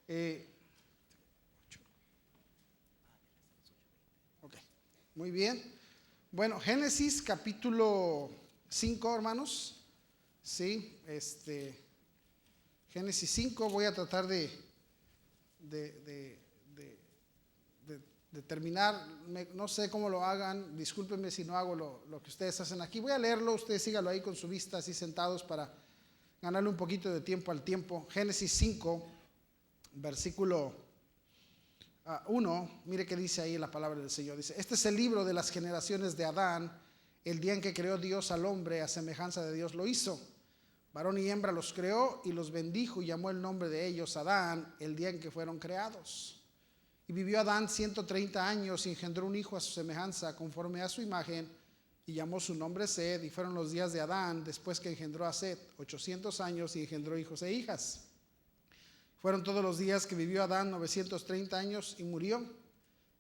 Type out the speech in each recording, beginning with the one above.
Eh, ok, muy bien. Bueno, Génesis capítulo 5, hermanos. Sí, Génesis 5, voy a tratar de terminar. No sé cómo lo hagan, discúlpenme si no hago lo que ustedes hacen aquí. Voy a leerlo, ustedes síganlo ahí con su vista, así sentados, para ganarle un poquito de tiempo al tiempo. Génesis 5, versículo 1, mire qué dice ahí la palabra del Señor. Dice: este es el libro de las generaciones de Adán. El día en que creó Dios al hombre, a semejanza de Dios lo hizo. Varón y hembra los creó y los bendijo y llamó el nombre de ellos Adán, el día en que fueron creados. Y vivió Adán 130 años y engendró un hijo a su semejanza, conforme a su imagen, y llamó su nombre Set. Y fueron los días de Adán, después que engendró a Set, 800 años, y engendró hijos e hijas. Fueron todos los días que vivió Adán 930 años y murió.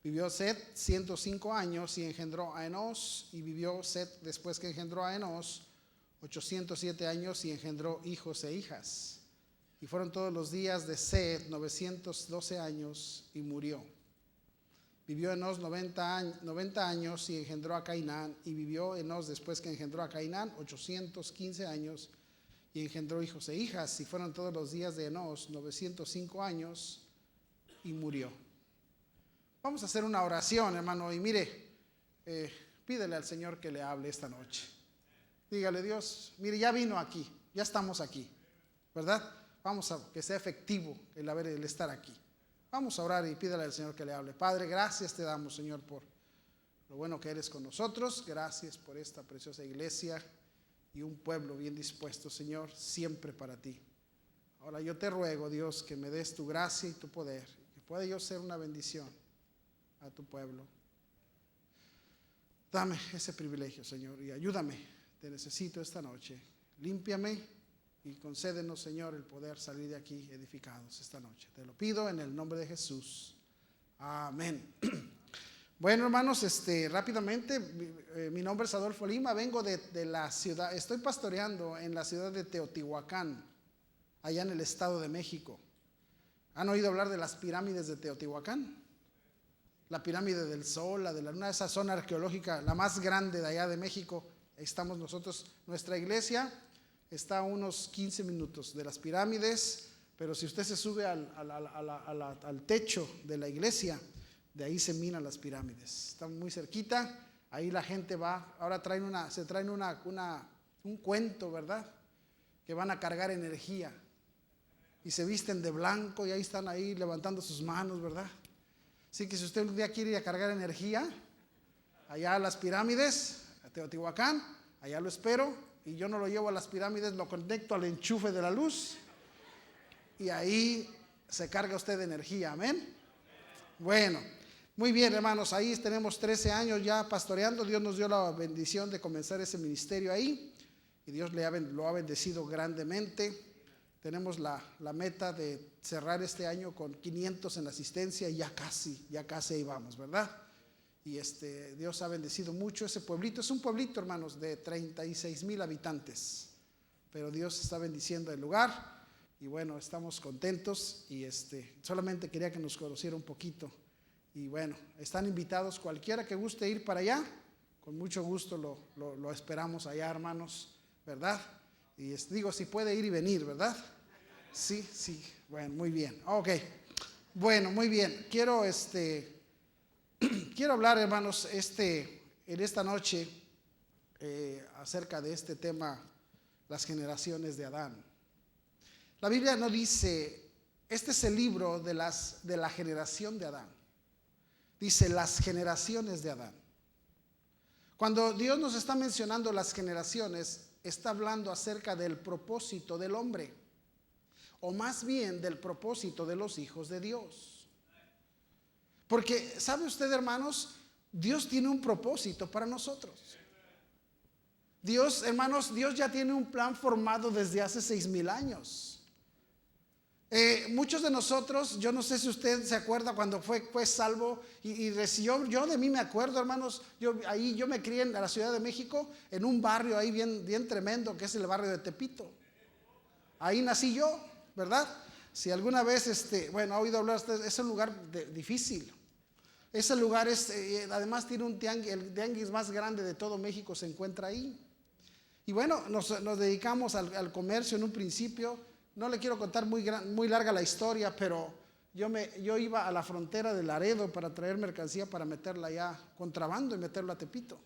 Vivió Set 105 años y engendró a Enós. Y vivió Set, después que engendró a Enós, 807 años y engendró hijos e hijas. Y fueron todos los días de Set 912 años y murió. Vivió Enós 90 años y engendró a Cainán. Y vivió Enós, después que engendró a Cainán, 815 años y engendró hijos e hijas. Y fueron todos los días de Enós 905 años y murió. Vamos a hacer una oración, hermano. Y mire, pídele al Señor que le hable esta noche. Dígale: Dios, mire, ya vino aquí, ya estamos aquí, ¿verdad? Vamos a que sea efectivo el estar aquí. Vamos a orar y pídale al Señor que le hable. Padre, gracias te damos, Señor, por lo bueno que eres con nosotros. Gracias por esta preciosa iglesia y un pueblo bien dispuesto, Señor, siempre para ti. Ahora yo te ruego, Dios, que me des tu gracia y tu poder, que pueda yo ser una bendición a tu pueblo. Dame ese privilegio, Señor, y ayúdame. Te necesito esta noche. Límpiame y concédenos, Señor, el poder salir de aquí edificados esta noche. Te lo pido en el nombre de Jesús. Amén. Bueno, hermanos, rápidamente, mi nombre es Adolfo Lima, vengo de la ciudad, estoy pastoreando en la ciudad de Teotihuacán, allá en el Estado de México. ¿Han oído hablar de las pirámides de Teotihuacán? La pirámide del Sol, la de la Luna, esa zona arqueológica, la más grande de allá de México. Ahí estamos nosotros. Nuestra iglesia está a unos 15 minutos de las pirámides, pero si usted se sube al techo de la iglesia, de ahí se miran las pirámides. Están muy cerquita, ahí la gente va. Ahora se traen un cuento, ¿verdad? Que van a cargar energía y se visten de blanco y ahí están ahí levantando sus manos, ¿verdad? Así que si usted un día quiere ir a cargar energía allá a las pirámides, a Teotihuacán, allá lo espero. Y yo no lo llevo a las pirámides, lo conecto al enchufe de la luz y ahí se carga usted de energía. Amén. Bueno, muy bien, hermanos, ahí tenemos 13 años ya pastoreando. Dios nos dio la bendición de comenzar ese ministerio ahí y Dios lo ha bendecido grandemente. Tenemos la meta de cerrar este año con 500 en la asistencia y ya casi ahí vamos, ¿verdad? Y Dios ha bendecido mucho ese pueblito. Es un pueblito, hermanos, de 36,000 habitantes. Pero Dios está bendiciendo el lugar. Y bueno, estamos contentos. Y solamente quería que nos conociera un poquito. Y bueno, están invitados cualquiera que guste ir para allá. Con mucho gusto lo esperamos allá, hermanos, ¿verdad? Y digo, si puede ir y venir, ¿verdad? Sí. Bueno, muy bien. Ok. Bueno, muy bien. Quiero hablar, hermanos, en esta noche acerca de este tema, las generaciones de Adán. La Biblia no dice, este es el libro de la generación de Adán. Dice las generaciones de Adán. Cuando Dios nos está mencionando las generaciones, está hablando acerca del propósito del hombre, o más bien del propósito de los hijos de Dios. Porque, ¿sabe usted, hermanos? Dios tiene un propósito para nosotros. Dios, hermanos, Dios ya tiene un plan formado desde hace 6,000 años. Muchos de nosotros, yo no sé si usted se acuerda cuando fue salvo y recibió, yo de mí me acuerdo, hermanos, yo me crié en la Ciudad de México, en un barrio ahí bien tremendo, que es el barrio de Tepito. Ahí nací yo, ¿verdad? Si alguna vez, ha oído hablar, es un lugar difícil. Ese lugar además tiene el tianguis más grande de todo México se encuentra ahí. Y bueno, nos dedicamos al comercio en un principio. No le quiero contar muy larga la historia, pero yo iba a la frontera de Laredo para traer mercancía para meterla allá, contrabando, y meterla a Tepito.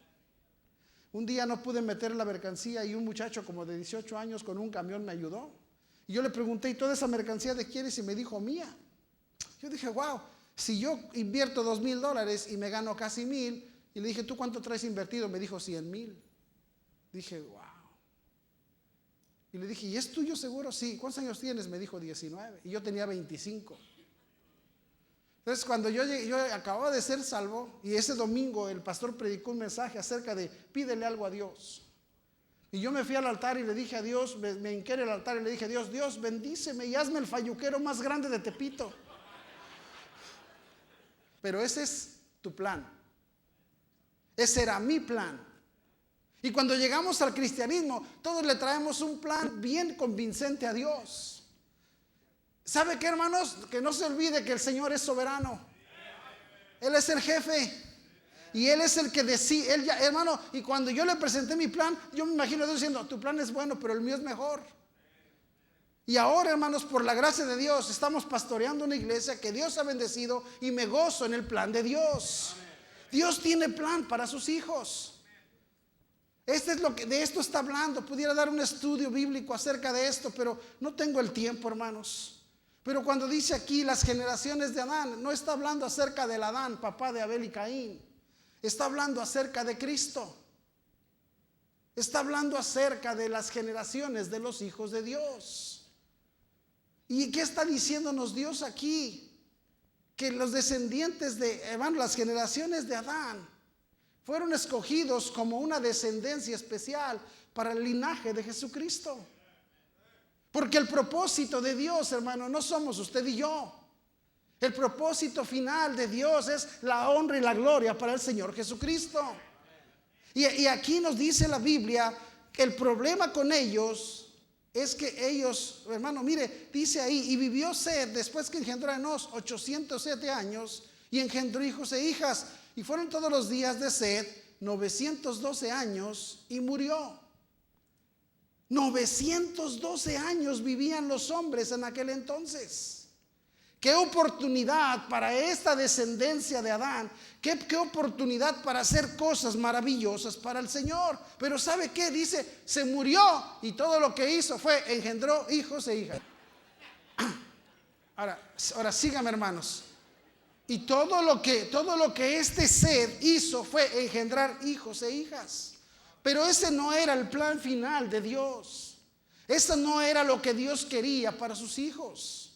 Un día no pude meter la mercancía y un muchacho como de 18 años con un camión me ayudó. Y yo le pregunté, ¿y toda esa mercancía de quién es? Y me dijo, mía. Yo dije, wow, si yo invierto $2,000 y me gano casi 1,000, y le dije, ¿tú cuánto traes invertido? Me dijo 100,000. Dije, wow. Y le dije, ¿y es tuyo seguro? Sí. ¿Cuántos años tienes? Me dijo 19. Y yo tenía 25. Entonces cuando yo acababa de ser salvo, y ese domingo el pastor predicó un mensaje acerca de pídele algo a Dios. Y yo me fui al altar y le dije a Dios, me hinqué en el altar y le dije a Dios, Dios bendíceme y hazme el falluquero más grande de Tepito. Pero ese es tu plan. Ese era mi plan. Y cuando llegamos al cristianismo, todos le traemos un plan bien convincente a Dios. ¿Sabe qué, hermanos? Que no se olvide que el Señor es soberano. Él es el jefe. Y Él es el que decide, hermano, y cuando yo le presenté mi plan, yo me imagino Dios diciendo, tu plan es bueno, pero el mío es mejor. Y ahora, hermanos, por la gracia de Dios, estamos pastoreando una iglesia que Dios ha bendecido y me gozo en el plan de Dios. Dios tiene plan para sus hijos. De esto está hablando. Pudiera dar un estudio bíblico acerca de esto, pero no tengo el tiempo, hermanos. Pero cuando dice aquí las generaciones de Adán, no está hablando acerca del Adán, papá de Abel y Caín. Está hablando acerca de Cristo. Está hablando acerca de las generaciones de los hijos de Dios. ¿Y qué está diciéndonos Dios aquí? Que los descendientes las generaciones de Adán fueron escogidos como una descendencia especial para el linaje de Jesucristo. Porque el propósito de Dios, hermano, no somos usted y yo. El propósito final de Dios es la honra y la gloria para el Señor Jesucristo. Y aquí nos dice la Biblia que el problema con ellos es que ellos, hermano, mire, dice ahí, y vivió Set después que engendró a Enos 807 años y engendró hijos e hijas. Y fueron todos los días de Set 912 años y murió. 912 años vivían los hombres en aquel entonces. Qué oportunidad para esta descendencia de Adán. Qué oportunidad para hacer cosas maravillosas para el Señor. Pero ¿sabe qué? Dice, se murió y todo lo que hizo fue engendró hijos e hijas. Ahora síganme, hermanos. Y todo lo que este ser hizo fue engendrar hijos e hijas. Pero ese no era el plan final de Dios. Eso no era lo que Dios quería para sus hijos.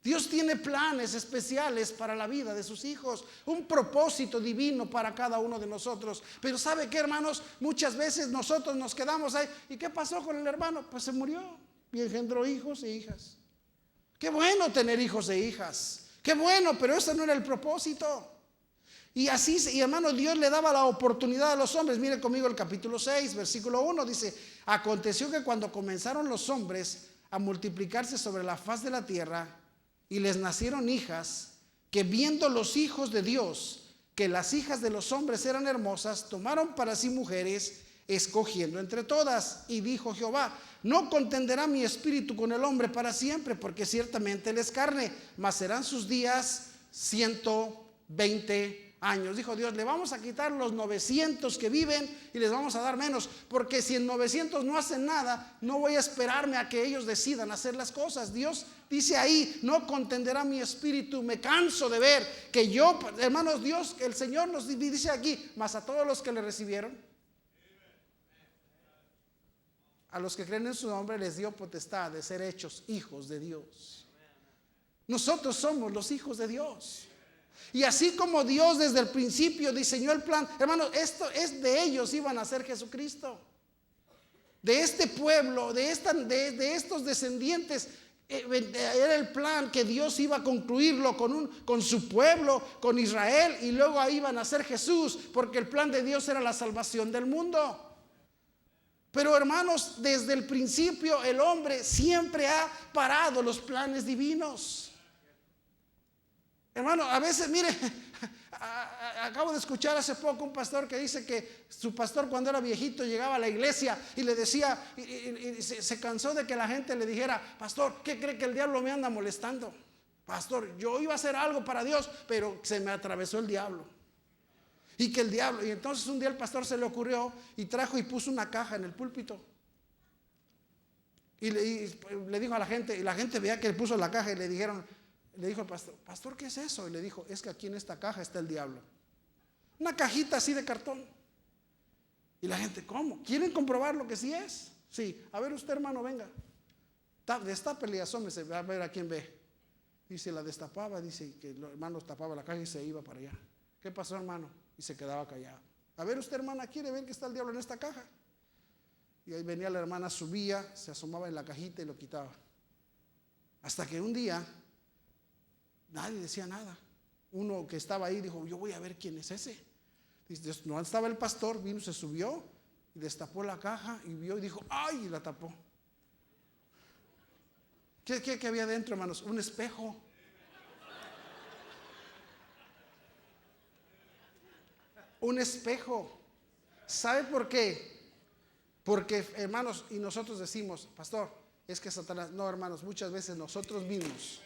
Dios tiene planes especiales para la vida de sus hijos, un propósito divino para cada uno de nosotros. Pero ¿sabe qué, hermanos? Muchas veces nosotros nos quedamos ahí. ¿Y qué pasó con el hermano? Pues se murió y engendró hijos e hijas. Qué bueno tener hijos e hijas. Qué bueno, pero ese no era el propósito. Y así, y hermano, Dios le daba la oportunidad a los hombres. Mire conmigo el capítulo 6, versículo 1. Dice, aconteció que cuando comenzaron los hombres a multiplicarse sobre la faz de la tierra, y les nacieron hijas, que viendo los hijos de Dios que las hijas de los hombres eran hermosas, tomaron para sí mujeres, escogiendo entre todas. Y dijo Jehová, no contenderá mi espíritu con el hombre para siempre, porque ciertamente él es carne, mas serán sus días 120 años. Dijo Dios, le vamos a quitar los 900 que viven y les vamos a dar menos, porque si en 900 no hacen nada, no voy a esperarme a que ellos decidan hacer las cosas. Dios dice ahí, no contenderá mi espíritu. Me canso de ver que yo, hermanos, Dios, el Señor nos dice aquí, mas a todos los que le recibieron, a los que creen en su nombre, les dio potestad de ser hechos hijos de Dios. Nosotros somos los hijos de Dios. Y así como Dios desde el principio diseñó el plan, hermanos, esto es de ellos iban a ser Jesucristo. De este pueblo, de estos descendientes, era el plan que Dios iba a concluirlo con su pueblo, con Israel, y luego ahí iban a ser Jesús, porque el plan de Dios era la salvación del mundo. Pero hermanos, desde el principio el hombre siempre ha parado los planes divinos. Hermano, a veces, mire, acabo de escuchar hace poco un pastor que dice que su pastor cuando era viejito llegaba a la iglesia y le decía, y se cansó de que la gente le dijera: pastor, ¿qué cree que el diablo me anda molestando? Pastor, yo iba a hacer algo para Dios, pero se me atravesó el diablo. Y que el diablo, y entonces un día el pastor se le ocurrió y trajo y puso una caja en el púlpito. Y le dijo a la gente, y la gente veía que él puso la caja y le dijo al pastor: pastor, ¿qué es eso? Y le dijo: es que aquí en esta caja está el diablo. Una cajita así de cartón. Y la gente: ¿cómo? ¿Quieren comprobar lo que sí es? Sí. A ver usted, hermano, venga. Destápele y asómese, a ver a quién ve. Y se la destapaba, dice que el hermano tapaba la caja y se iba para allá. ¿Qué pasó, hermano? Y se quedaba callado. A ver usted, hermana, ¿quiere ver que está el diablo en esta caja? Y ahí venía la hermana, subía, se asomaba en la cajita y lo quitaba. Hasta que un día nadie decía nada. Uno que estaba ahí dijo: yo voy a ver quién es ese. Dice, no estaba el pastor, vino, se subió y destapó la caja y vio y dijo: ¡ay! Y la tapó. ¿Qué había dentro, hermanos? Un espejo. Un espejo. ¿Sabe por qué? Porque, hermanos, y nosotros decimos: pastor, es que Satanás. No, hermanos, muchas veces nosotros mismos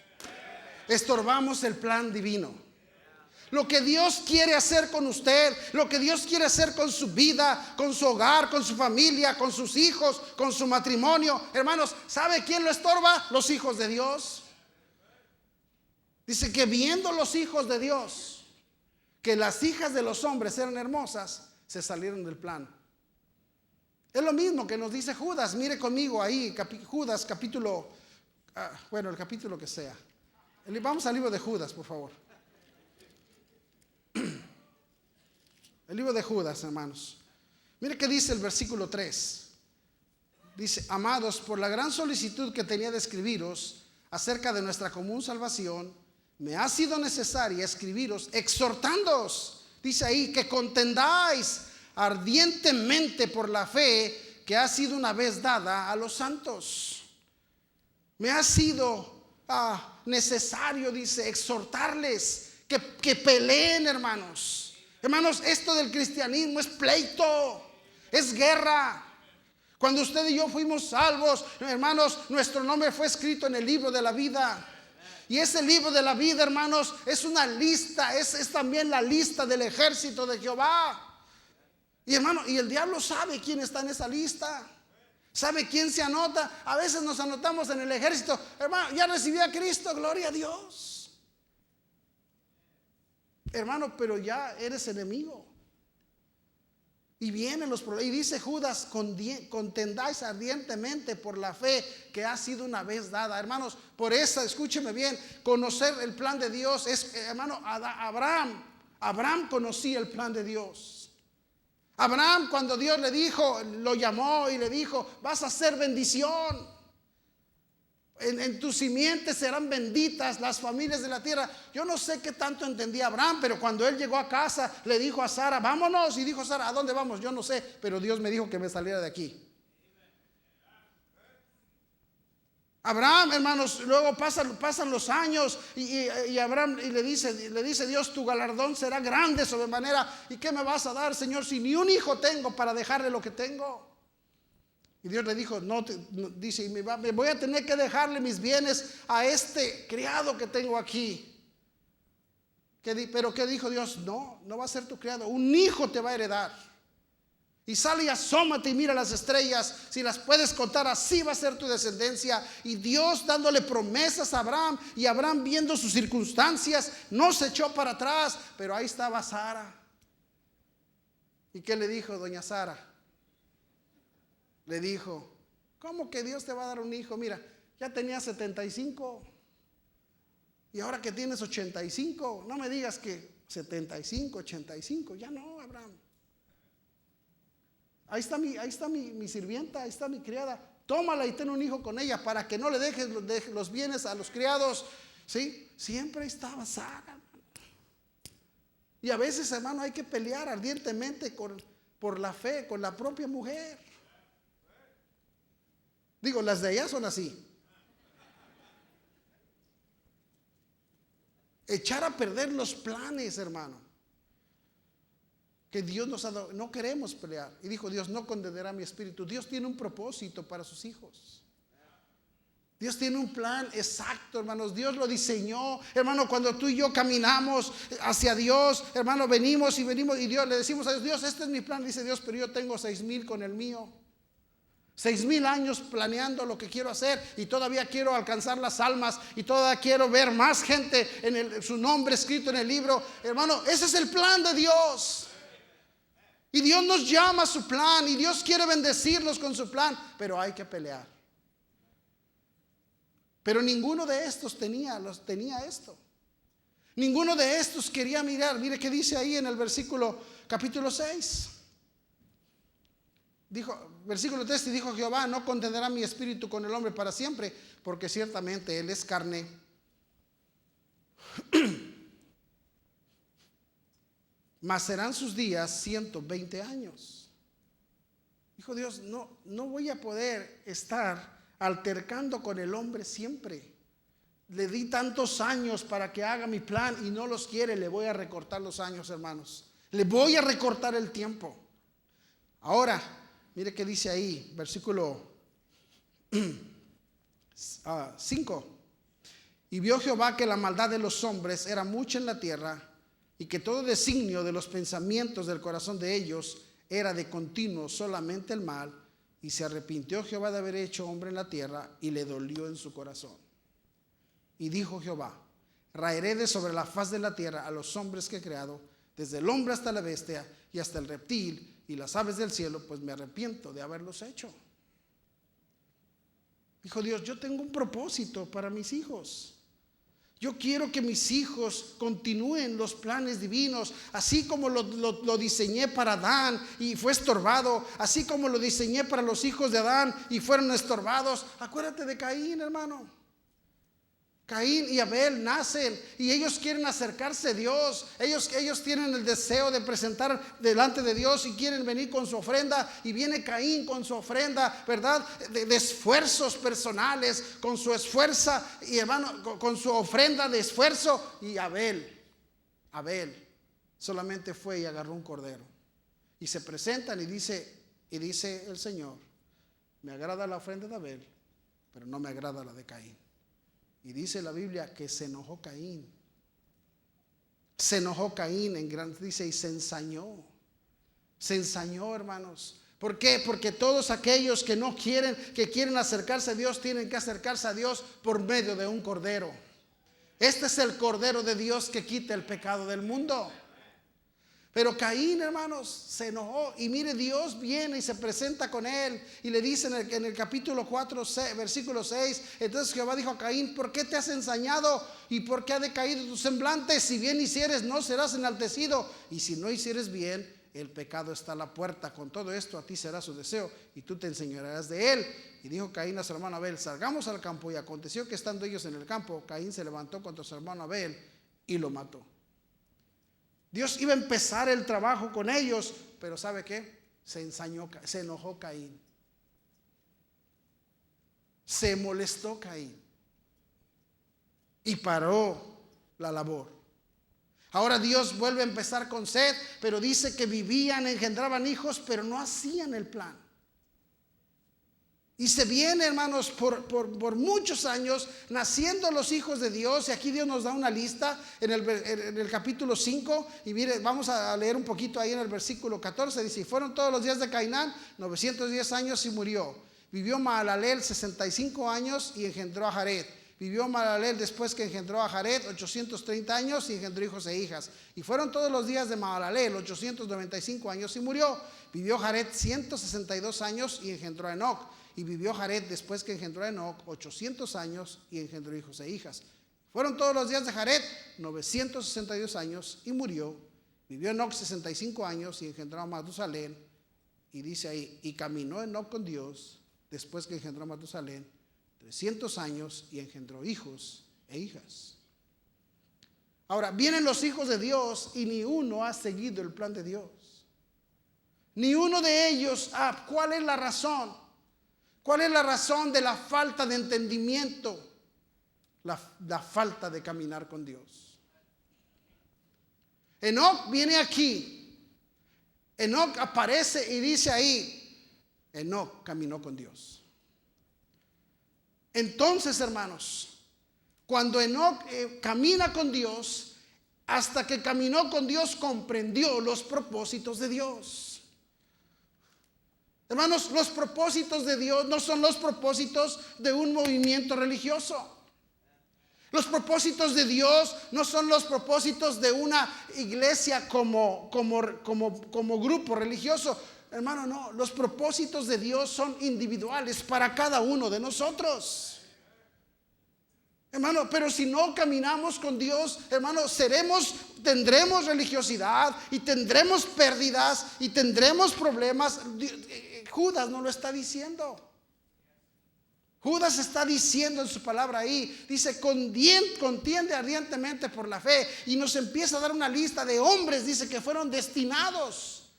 estorbamos el plan divino. Lo que Dios quiere hacer con usted, lo que Dios quiere hacer con su vida, con su hogar, con su familia, con sus hijos, con su matrimonio. Hermanos, ¿sabe quién lo estorba? Los hijos de Dios. Dice que viendo los hijos de Dios que las hijas de los hombres eran hermosas, se salieron del plan. Es lo mismo que nos dice Judas. Mire conmigo ahí, Judas capítulo, el capítulo que sea. Vamos al libro de Judas, por favor. El libro de Judas, hermanos. Mire qué dice el versículo 3. Dice: amados, por la gran solicitud que tenía de escribiros acerca de nuestra común salvación, me ha sido necesaria escribiros exhortándoos, dice ahí, que contendáis ardientemente por la fe que ha sido una vez dada a los santos. Me ha sido necesario, dice, exhortarles que peleen, hermanos. Hermanos, esto del cristianismo es pleito, es guerra. Cuando usted y yo fuimos salvos, hermanos, nuestro nombre fue escrito en el libro de la vida. Y ese libro de la vida, hermanos, es una lista, es también la lista del ejército de Jehová. Y hermano, y el diablo sabe quién está en esa lista. ¿Sabe quién se anota? A veces nos anotamos en el ejército. Hermano, ya recibí a Cristo, gloria a Dios. Hermano, pero ya eres enemigo. Y vienen los problemas. Y dice Judas: contendáis ardientemente por la fe que ha sido una vez dada. Hermanos, por eso, escúcheme bien, conocer el plan de Dios es, hermano, Abraham conocía el plan de Dios. Abraham, cuando Dios le dijo, lo llamó y le dijo: vas a ser bendición. En tus simientes serán benditas las familias de la tierra. Yo no sé qué tanto entendía Abraham, pero cuando él llegó a casa le dijo a Sara: vámonos. Y dijo Sara: ¿a dónde vamos? Yo no sé, pero Dios me dijo que me saliera de aquí. Abraham, hermanos, luego pasan los años y Abraham y le dice Dios: tu galardón será grande sobremanera. ¿Y qué me vas a dar, Señor, si ni un hijo tengo para dejarle lo que tengo? Y Dios le dijo: dice, me voy a tener que dejarle mis bienes a este criado que tengo aquí. Pero ¿qué dijo Dios? No va a ser tu criado, un hijo te va a heredar. Y sale y asómate y mira las estrellas, si las puedes contar, así va a ser tu descendencia. Y Dios dándole promesas a Abraham, y Abraham, viendo sus circunstancias, no se echó para atrás. Pero ahí estaba Sara. ¿Y qué le dijo doña Sara? Le dijo: ¿cómo que Dios te va a dar un hijo? Mira, ya tenías 75 y ahora que tienes 85, no me digas que 75, 85, ya no, Abraham. Ahí está mi sirvienta, ahí está mi criada. Tómala y ten un hijo con ella para que no le dejes los bienes a los criados. ¿Sí? Siempre estaba Sara. Y a veces, hermano, hay que pelear ardientemente por la fe, con la propia mujer. Digo, las de allá son así. Echar a perder los planes, hermano, que Dios nos ha dado. No queremos pelear. Y dijo Dios, no condenará mi espíritu. Dios tiene un propósito para sus hijos. Dios tiene un plan exacto, hermanos. Dios lo diseñó. Hermano, cuando tú y yo caminamos hacia Dios, hermano, venimos y Dios le decimos a Dios, Dios, este es mi plan. Dice Dios, pero yo tengo 6,000 con el mío. 6,000 años planeando lo que quiero hacer y todavía quiero alcanzar las almas y todavía quiero ver más gente en su nombre escrito en el libro. Hermano, ese es el plan de Dios. Y Dios nos llama a su plan y Dios quiere bendecirnos con su plan, pero hay que pelear. Pero ninguno de estos tenía esto. Ninguno de estos quería mirar. Mire qué dice ahí en el versículo capítulo 6. Versículo 3, y dijo Jehová, no contenderá mi espíritu con el hombre para siempre, porque ciertamente él es carne. Mas serán sus días 120 años. Dijo Dios, no voy a poder estar altercando con el hombre siempre. Le di tantos años para que haga mi plan y no los quiere. Le voy a recortar los años, hermanos. Le voy a recortar el tiempo. Ahora, mire qué dice ahí, versículo 5. Y vio Jehová que la maldad de los hombres era mucha en la tierra, y que todo designio de los pensamientos del corazón de ellos era de continuo solamente el mal. Y se arrepintió Jehová de haber hecho hombre en la tierra, y le dolió en su corazón. Y dijo Jehová, raeré de sobre la faz de la tierra a los hombres que he creado, desde el hombre hasta la bestia y hasta el reptil y las aves del cielo, pues me arrepiento de haberlos hecho. Dijo Dios, yo tengo un propósito para mis hijos. Yo quiero que mis hijos continúen los planes divinos, así como lo diseñé para Adán y fue estorbado, así como lo diseñé para los hijos de Adán y fueron estorbados. Acuérdate de Caín, hermano. Caín y Abel nacen y ellos quieren acercarse a Dios. Ellos tienen el deseo de presentar delante de Dios y quieren venir con su ofrenda. Y viene Caín con su ofrenda, ¿verdad? De esfuerzos personales, con su esfuerzo y hermano, con su ofrenda de esfuerzo. Y Abel solamente fue y agarró un cordero. Y se presentan y dice el Señor, me agrada la ofrenda de Abel, pero no me agrada la de Caín. Y dice la Biblia que se enojó Caín. Se enojó Caín dice, y se ensañó. Se ensañó, hermanos. ¿Por qué? Porque todos aquellos que quieren acercarse a Dios, tienen que acercarse a Dios por medio de un cordero. Este es el cordero de Dios que quita el pecado del mundo. Pero Caín, hermanos, se enojó. Y mire, Dios viene y se presenta con él y le dice en el capítulo 4, versículo 6. Entonces Jehová dijo a Caín, ¿por qué te has ensañado? ¿Y por qué ha decaído tu semblante? Si bien hicieres, no serás enaltecido, y si no hicieres bien, el pecado está a la puerta. Con todo esto a ti será su deseo, y tú te enseñorearás de él. Y dijo Caín a su hermano Abel, salgamos al campo. Y aconteció que estando ellos en el campo, Caín se levantó contra su hermano Abel y lo mató. Dios iba a empezar el trabajo con ellos, pero ¿sabe qué? Se enojó Caín. Se molestó Caín. Y paró la labor. Ahora Dios vuelve a empezar con Set, pero dice que vivían, engendraban hijos, pero no hacían el plan. Y se viene, hermanos, por muchos años naciendo los hijos de Dios. Y aquí Dios nos da una lista en el capítulo 5. Y mire, vamos a leer un poquito ahí en el versículo 14. Dice, y fueron todos los días de Cainán 910 años y murió. Vivió Mahalalel 65 años y engendró a Jared. Vivió Mahalalel después que engendró a Jared 830 años y engendró hijos e hijas. Y fueron todos los días de Mahalalel 895 años y murió. Vivió Jared 162 años y engendró a Enoc. Y vivió Jared después que engendró a Enoc 800 años y engendró hijos e hijas. Fueron todos los días de Jared 962 años y murió. Vivió Enoc 65 años y engendró a Matusalén. Y dice ahí, y caminó Enoc con Dios después que engendró a Matusalén 300 años y engendró hijos e hijas. Ahora, vienen los hijos de Dios y ni uno ha seguido el plan de Dios. Ni uno de ellos. ¿Cuál es la razón? ¿Cuál es la razón de la falta de entendimiento? La falta de caminar con Dios. Enoc viene aquí. Enoc aparece y dice ahí, Enoc caminó con Dios. Entonces, hermanos, cuando Enoc camina con Dios, hasta que caminó con Dios, comprendió los propósitos de Dios. Hermanos, los propósitos de Dios no son los propósitos de un movimiento religioso. Los propósitos de Dios no son los propósitos de una iglesia como grupo religioso. Hermano, no. Los propósitos de Dios son individuales para cada uno de nosotros. Hermano, pero si no caminamos con Dios, hermano, tendremos religiosidad y tendremos pérdidas y tendremos problemas. Judas no lo está diciendo. Judas está diciendo en su palabra ahí, dice, contiende ardientemente por la fe, y nos empieza a dar una lista de hombres, dice, que fueron destinados.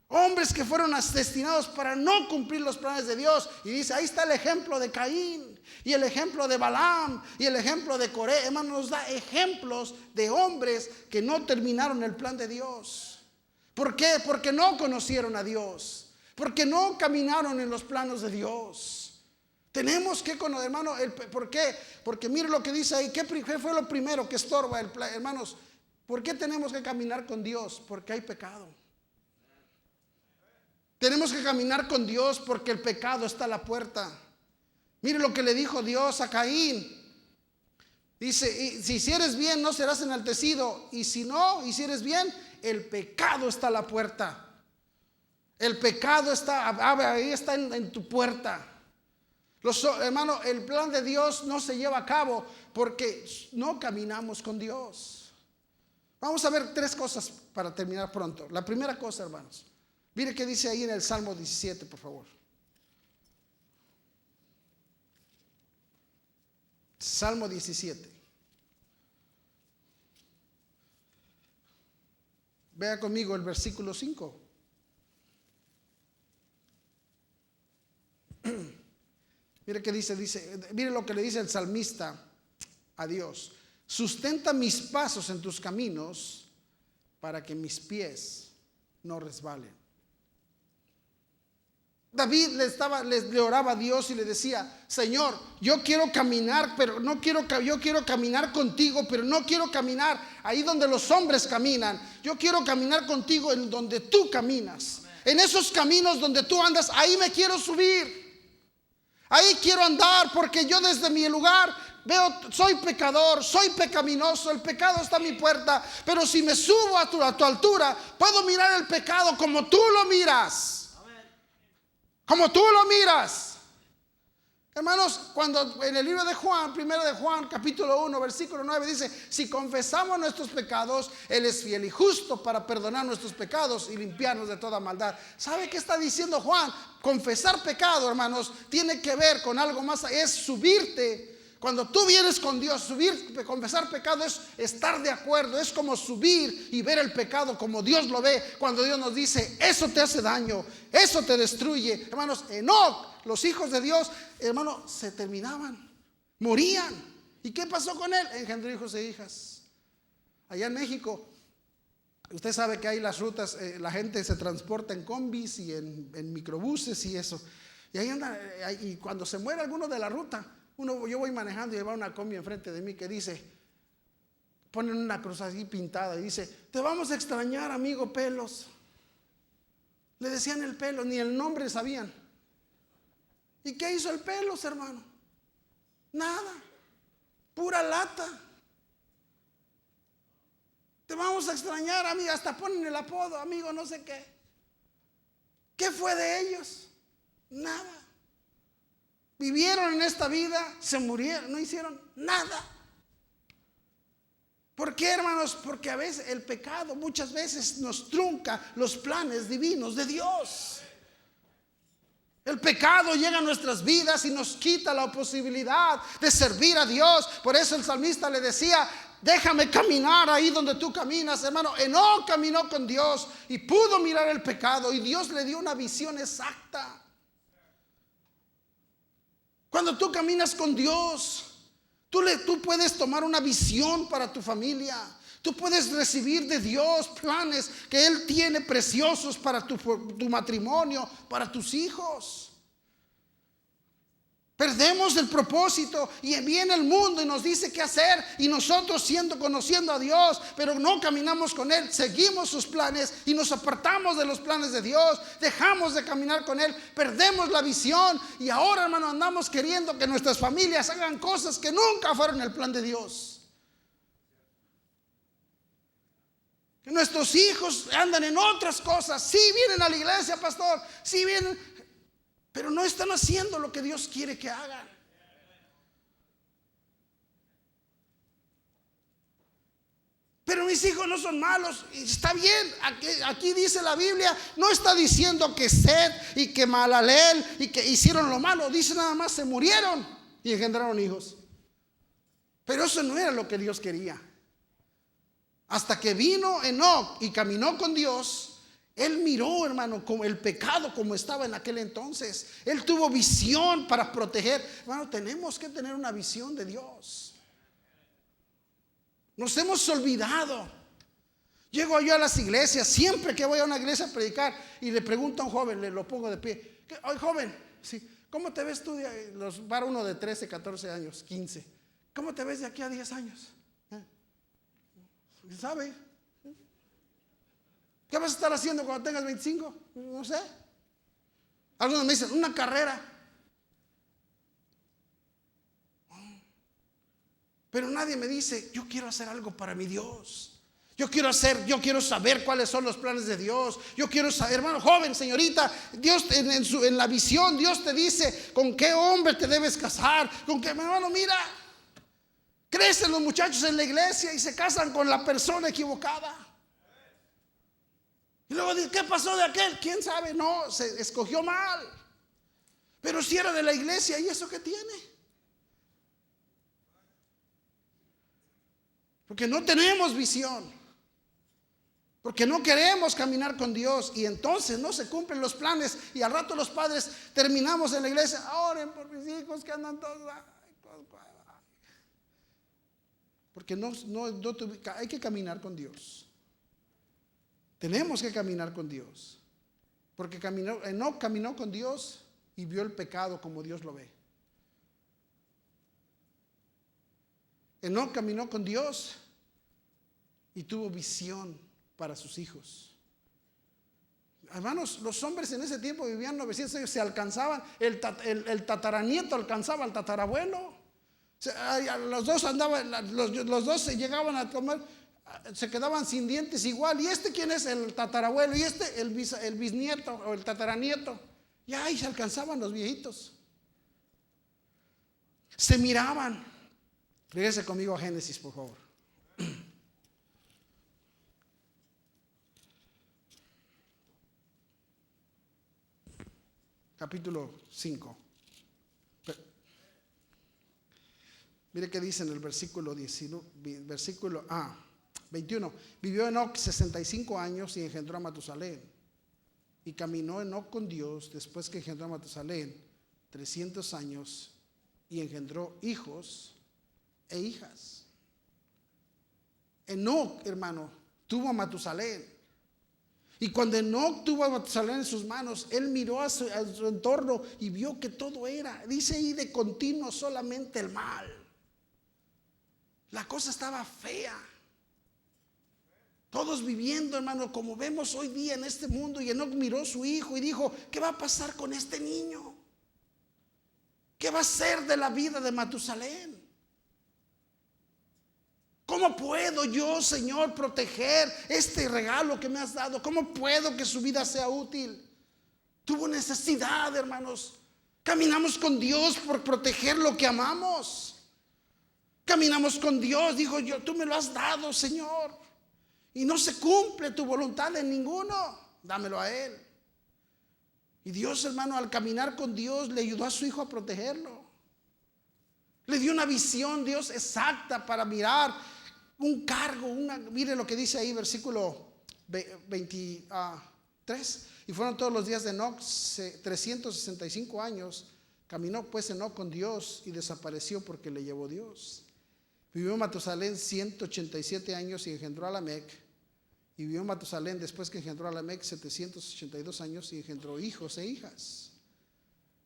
Hombres que fueron destinados para no cumplir los planes de Dios. Y dice, ahí está el ejemplo de Caín, y el ejemplo de Balaam, y el ejemplo de Coré. Hermano, nos da ejemplos de hombres que no terminaron el plan de Dios. ¿Por qué? Porque no conocieron a Dios, porque no caminaron en los planos de Dios. Tenemos que conocer, hermano, ¿por qué? Porque mire lo que dice ahí. ¿Qué fue lo primero que estorba? Hermanos, ¿por qué tenemos que caminar con Dios? Porque hay pecado. Tenemos que caminar con Dios porque el pecado está a la puerta. Mire lo que le dijo Dios a Caín. Dice, si hicieres bien no serás enaltecido, y si no hicieres bien, el pecado está a la puerta. El pecado está ahí, está en tu puerta. Hermano, el plan de Dios no se lleva a cabo porque no caminamos con Dios. Vamos a ver 3 cosas para terminar pronto. La primera cosa, hermanos, mire qué dice ahí en el Salmo 17, por favor. Salmo 17. Vea conmigo el versículo 5. Mire qué dice, mire lo que le dice el salmista a Dios. Sustenta mis pasos en tus caminos para que mis pies no resbalen. David le oraba a Dios y le decía, Señor, yo quiero caminar, pero yo quiero caminar contigo, pero no quiero caminar ahí donde los hombres caminan. Yo quiero caminar contigo en donde tú caminas. En esos caminos donde tú andas, ahí me quiero subir. Ahí quiero andar, porque yo desde mi lugar soy pecador, soy pecaminoso, el pecado está a mi puerta, pero si me subo a tu altura, puedo mirar el pecado como tú lo miras. Como tú lo miras. Hermanos, cuando en el libro de Juan, 1 de Juan, capítulo 1, versículo 9, dice, si confesamos nuestros pecados, Él es fiel y justo para perdonar nuestros pecados y limpiarnos de toda maldad. ¿Sabe qué está diciendo Juan? Confesar pecado, hermanos, tiene que ver con algo más, es subirte. Cuando tú vienes con Dios, confesar pecado es estar de acuerdo, es como subir y ver el pecado como Dios lo ve. Cuando Dios nos dice, eso te hace daño, eso te destruye. Hermanos, Enoc, los hijos de Dios, hermanos, se terminaban, morían. ¿Y qué pasó con él? Engendró hijos e hijas. Allá en México, usted sabe que hay las rutas, la gente se transporta en combis y en microbuses y eso. Y ahí anda, y cuando se muere alguno de la ruta, yo voy manejando y va una combi enfrente de mí que dice, ponen una cruz así pintada y dice, te vamos a extrañar, amigo Pelos. Le decían el Pelos, ni el nombre sabían. ¿Y qué hizo el Pelos, hermano? Nada, pura lata. Te vamos a extrañar, amigo, hasta ponen el apodo, amigo no sé qué. ¿Qué fue de ellos? Nada. Vivieron en esta vida, se murieron, no hicieron nada. ¿Por qué, hermanos? Porque a veces el pecado muchas veces nos trunca los planes divinos de Dios. El pecado llega a nuestras vidas y nos quita la posibilidad de servir a Dios. Por eso el salmista le decía, déjame caminar ahí donde tú caminas, hermano. Enoc caminó con Dios y pudo mirar el pecado y Dios le dio una visión exacta. Cuando tú caminas con Dios, tú puedes tomar una visión para tu familia. Tú puedes recibir de Dios planes que Él tiene preciosos para tu matrimonio, para tus hijos. Perdemos el propósito y viene el mundo y nos dice qué hacer, y nosotros conociendo a Dios, pero no caminamos con Él, seguimos sus planes y nos apartamos de los planes de Dios, dejamos de caminar con Él, perdemos la visión y ahora, hermano, andamos queriendo que nuestras familias hagan cosas que nunca fueron el plan de Dios. Que nuestros hijos andan en otras cosas. Sí vienen a la iglesia, pastor, sí vienen, pero no están haciendo lo que Dios quiere que hagan. Pero mis hijos no son malos, y está bien. Aquí dice la Biblia, no está diciendo que Sed y que Mahalaleel y que hicieron lo malo. Dice nada más, se murieron y engendraron hijos. Pero eso no era lo que Dios quería. Hasta que vino Enoc y caminó con Dios, él miró, hermano, como el pecado como estaba en aquel entonces. Él tuvo visión para proteger. Hermano, tenemos que tener una visión de Dios. Nos hemos olvidado. Llego yo a las iglesias, siempre que voy a una iglesia a predicar, y le pregunto a un joven, le lo pongo de pie. Oye, joven, sí, ¿cómo te ves tú? Para uno de 13, 14 años, 15. ¿Cómo te ves de aquí a 10 años? ¿Sabe? ¿Qué vas a estar haciendo cuando tengas 25? No sé. Algunos me dicen, una carrera. Pero nadie me dice, yo quiero hacer algo para mi Dios. Yo quiero saber cuáles son los planes de Dios. Yo quiero saber, hermano, joven, señorita, Dios en la visión, Dios te dice con qué hombre te debes casar. Con qué, hermano, mira. Crecen los muchachos en la iglesia y se casan con la persona equivocada. Y luego dicen, ¿qué pasó de aquel? ¿Quién sabe? No, se escogió mal. Pero si era de la iglesia, ¿y eso qué tiene? Porque no tenemos visión. Porque no queremos caminar con Dios. Y entonces no se cumplen los planes. Y al rato los padres terminamos en la iglesia. Oren por mis hijos que andan todos. Porque hay que caminar con Dios. Tenemos que caminar con Dios. Porque Enoc caminó con Dios y vio el pecado como Dios lo ve. Enoc caminó con Dios y tuvo visión para sus hijos. Hermanos, los hombres en ese tiempo vivían 900 años, se alcanzaban, el tataranieto alcanzaba al tatarabuelo. Los dos andaban, los dos se llegaban a comer, se quedaban sin dientes igual. ¿Y este quién es? El tatarabuelo. ¿Y este? El bisnieto o el tataranieto. Y ahí se alcanzaban los viejitos. Se miraban. Regrese conmigo a Génesis, por favor. Capítulo 5. Mire qué dice en el versículo 21. Vivió Enoc 65 años y engendró a Matusalén. Y caminó Enoc con Dios después que engendró a Matusalén 300 años y engendró hijos e hijas. Enoc, hermano, tuvo a Matusalén. Y cuando Enoc tuvo a Matusalén en sus manos, él miró a su entorno y vio que todo era, dice ahí, de continuo solamente el mal. La cosa estaba fea. Todos viviendo, hermano, como vemos hoy día en este mundo. Y Enoc miró a su hijo y dijo, ¿qué va a pasar con este niño? ¿Qué va a ser de la vida de Matusalén? ¿Cómo puedo yo, Señor, proteger este regalo que me has dado? ¿Cómo puedo que su vida sea útil? Tuvo necesidad, hermanos. Caminamos con Dios por proteger lo que amamos. Caminamos con Dios, dijo yo, tú me lo has dado, Señor, y no se cumple tu voluntad en ninguno, dámelo a Él. Y Dios, hermano, al caminar con Dios, le ayudó a su hijo a protegerlo. Le dio una visión, Dios, exacta para mirar un cargo, mire lo que dice ahí, versículo 23. Y fueron todos los días de Enoc 365 años. Caminó pues Enoc con Dios y desapareció porque le llevó Dios. Vivió Matusalén 187 años y engendró a Lamec. Y vivió Matusalén después que engendró a Lamec 782 años y engendró hijos e hijas.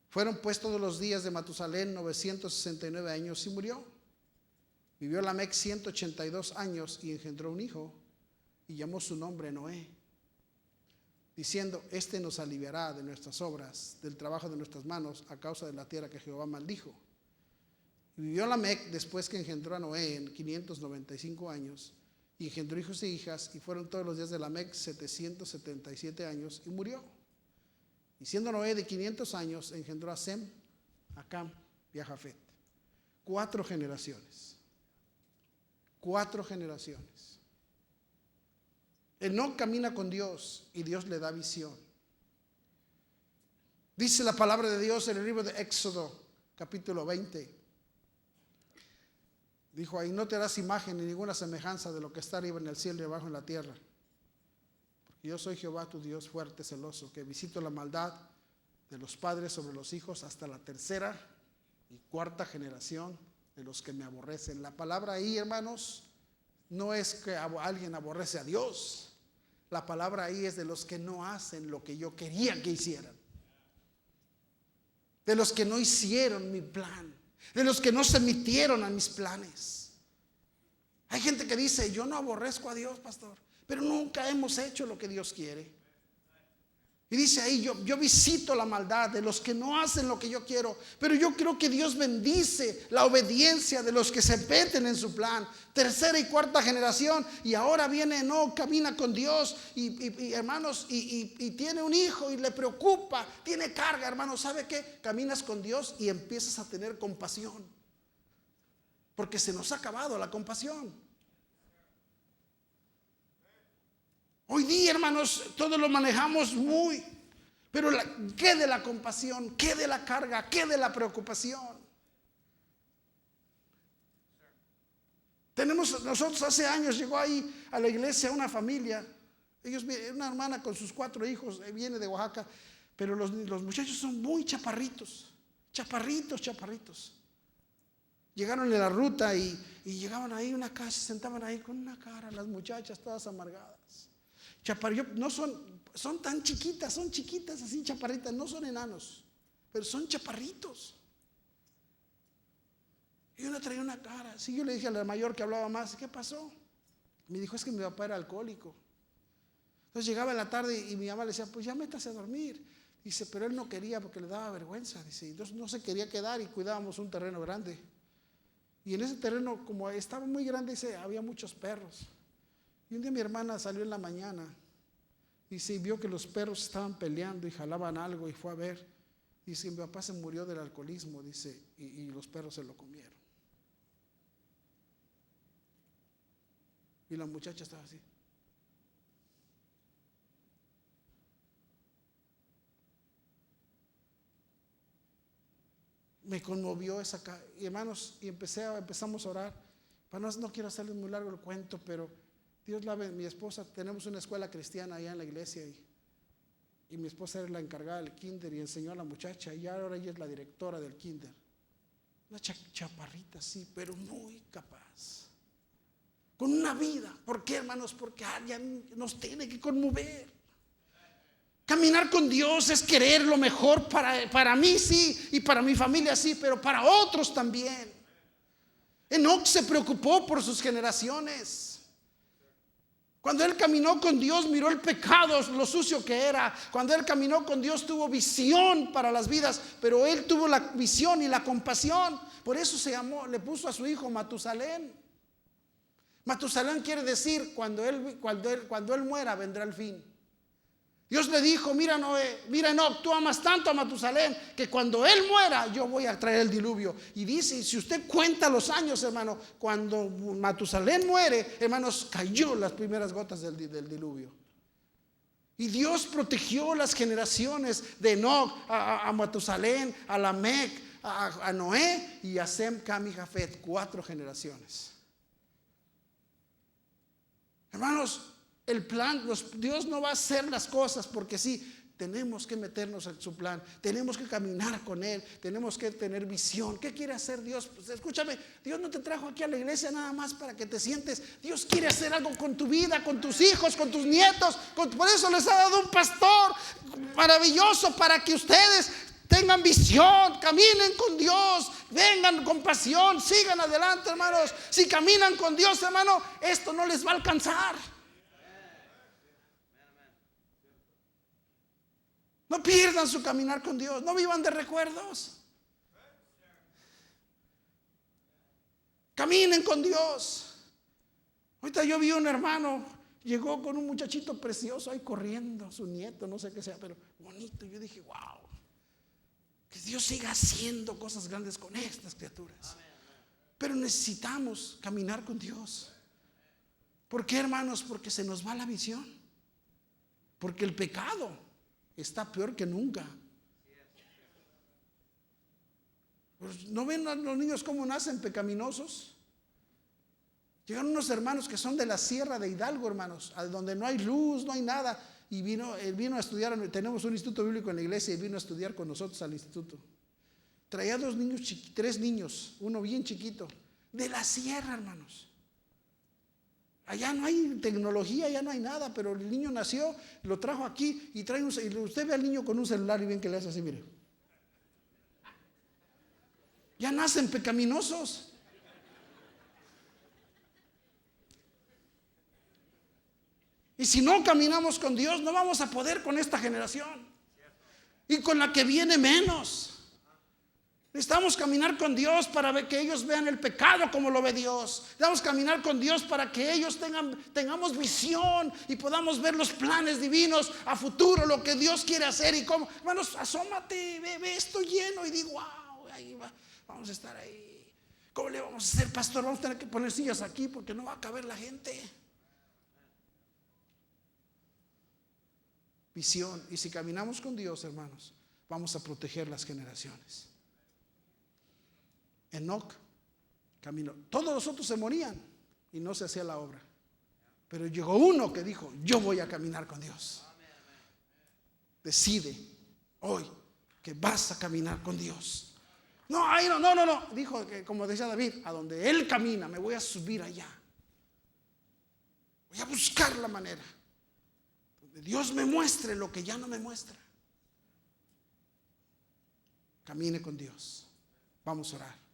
Fueron pues todos los días de Matusalén 969 años y murió. Vivió Lamec 182 años y engendró un hijo y llamó su nombre Noé, diciendo: este nos aliviará de nuestras obras, del trabajo de nuestras manos, a causa de la tierra que Jehová maldijo. Y vivió Lamec después que engendró a Noé en 595 años y engendró hijos e hijas, y fueron todos los días de Lamec 777 años y murió. Y siendo Noé de 500 años, engendró a Sem, a Cam y a Jafet. 4 generaciones. 4 generaciones. Enoc camina con Dios y Dios le da visión. Dice la palabra de Dios en el libro de Éxodo, capítulo 20. Dijo ahí: no te harás imagen ni ninguna semejanza de lo que está arriba en el cielo y abajo en la tierra. Porque yo soy Jehová tu Dios fuerte, celoso, que visito la maldad de los padres sobre los hijos hasta la 3ª y 4ª generación de los que me aborrecen. La palabra ahí, hermanos, no es que alguien aborrece a Dios. La palabra ahí es de los que no hacen lo que yo quería que hicieran. De los que no hicieron mi plan. De los que no se metieron a mis planes. Hay gente que dice: yo no aborrezco a Dios, pastor, pero nunca hemos hecho lo que Dios quiere. Y dice ahí: yo visito la maldad de los que no hacen lo que yo quiero. Pero yo creo que Dios bendice la obediencia de los que se meten en su plan. 3ª y 4ª generación. Y ahora viene Enoc, camina con Dios. Y hermanos, y tiene un hijo y le preocupa. Tiene carga, hermanos. ¿Sabe qué? Caminas con Dios y empiezas a tener compasión. Porque se nos ha acabado la compasión. Hoy día, hermanos, todo lo manejamos muy, pero ¿qué de la compasión? ¿Qué de la carga? ¿Qué de la preocupación? Nosotros hace años llegó ahí a la iglesia una familia, una hermana con sus 4 hijos, viene de Oaxaca, pero los muchachos son muy chaparritos. Llegaron en la ruta y llegaban ahí a una casa, se sentaban ahí con una cara, las muchachas todas amargadas. No son tan chiquitas, son chiquitas así, chaparritas, no son enanos, pero son chaparritos. Y uno traía una cara así. Yo le dije a la mayor que hablaba más: ¿qué pasó? Me dijo: es que mi papá era alcohólico. Entonces llegaba en la tarde y mi mamá le decía: pues ya métase a dormir. Dice: pero él no quería porque le daba vergüenza. Dice: entonces no se quería quedar y cuidábamos un terreno grande. Y en ese terreno, como estaba muy grande, dice, había muchos perros. Y un día mi hermana salió en la mañana, dice, y vio que los perros estaban peleando y jalaban algo y fue a ver. Dice: mi papá se murió del alcoholismo, dice, y los perros se lo comieron. Y la muchacha estaba así. Me conmovió esa cara. Y hermanos, y empezamos a orar. No quiero hacerles muy largo el cuento, pero Dios la ve. Mi esposa, tenemos una escuela cristiana allá en la iglesia y mi esposa era la encargada del kinder y enseñó a la muchacha, y ahora ella es la directora del kinder. Una chaparrita así, pero muy capaz, con una vida. ¿Por qué, hermanos? Porque alguien nos tiene que conmover. Caminar con Dios es querer lo mejor para mí, sí, y para mi familia, sí, pero para otros también. Enoc se preocupó por sus generaciones. Cuando él caminó con Dios, miró el pecado, lo sucio que era. Cuando él caminó con Dios, tuvo visión para las vidas, pero él tuvo la visión y la compasión. Por eso le puso a su hijo Matusalén. Matusalén quiere decir: cuando él muera, vendrá el fin. Dios le dijo: mira Enoc, tú amas tanto a Matusalén que cuando él muera yo voy a traer el diluvio. Y dice, si usted cuenta los años, hermano, cuando Matusalén muere, hermanos, cayó las primeras gotas del diluvio. Y Dios protegió las generaciones de Enoc, a Matusalén, a Lamec, a Noé y a Sem, Cam y Jafet. 4 generaciones. Hermanos, el plan, Dios no va a hacer las cosas porque sí. tenemos que meternos en su plan, tenemos que caminar con Él, tenemos que tener visión. ¿Qué quiere hacer Dios? Pues escúchame, Dios no te trajo aquí a la iglesia nada más para que te sientes. Dios quiere hacer algo con tu vida, con tus hijos, con tus nietos. Por eso les ha dado un pastor maravilloso, para que ustedes tengan visión, caminen con Dios, vengan con pasión, sigan adelante, hermanos. Si caminan con Dios, hermano, esto no les va a alcanzar. No pierdan su caminar con Dios, no vivan de recuerdos. Caminen con Dios. Ahorita yo vi un hermano, llegó con un muchachito precioso ahí corriendo, su nieto, no sé qué sea, pero bonito. Yo dije, wow, que Dios siga haciendo cosas grandes con estas criaturas. Pero necesitamos caminar con Dios. ¿Por qué, hermanos? Porque se nos va la visión. Porque el pecado está peor que nunca. Pues, ¿no ven a los niños cómo nacen pecaminosos? Llegaron unos hermanos que son de la sierra de Hidalgo, hermanos, donde no hay luz, no hay nada. Y él vino a estudiar. Tenemos un instituto bíblico en la iglesia, y vino a estudiar con nosotros al instituto. Traía 2 niños, 3 niños, uno bien chiquito, de la sierra, hermanos. Allá no hay tecnología, ya no hay nada, pero el niño nació, lo trajo aquí y usted ve al niño con un celular y ven que le hace así, mire. Ya nacen pecaminosos. Y si no caminamos con Dios, no vamos a poder con esta generación. Y con la que viene menos. Necesitamos caminar con Dios para que ellos vean el pecado como lo ve Dios. Necesitamos caminar con Dios para que ellos tengamos visión y podamos ver los planes divinos a futuro, lo que Dios quiere hacer y cómo. Hermanos, asómate, ve esto lleno y digo, wow, ahí va, vamos a estar ahí. ¿Cómo le vamos a hacer, pastor? Vamos a tener que poner sillas aquí porque no va a caber la gente. Visión. Y si caminamos con Dios, hermanos, vamos a proteger las generaciones. Enoc caminó. Todos los otros se morían y no se hacía la obra. Pero llegó uno que dijo, yo voy a caminar con Dios. Decide hoy que vas a caminar con Dios. No. Dijo que, como decía David, a donde Él camina, me voy a subir allá. Voy a buscar la manera donde Dios me muestre lo que ya no me muestra. Camine con Dios. Vamos a orar.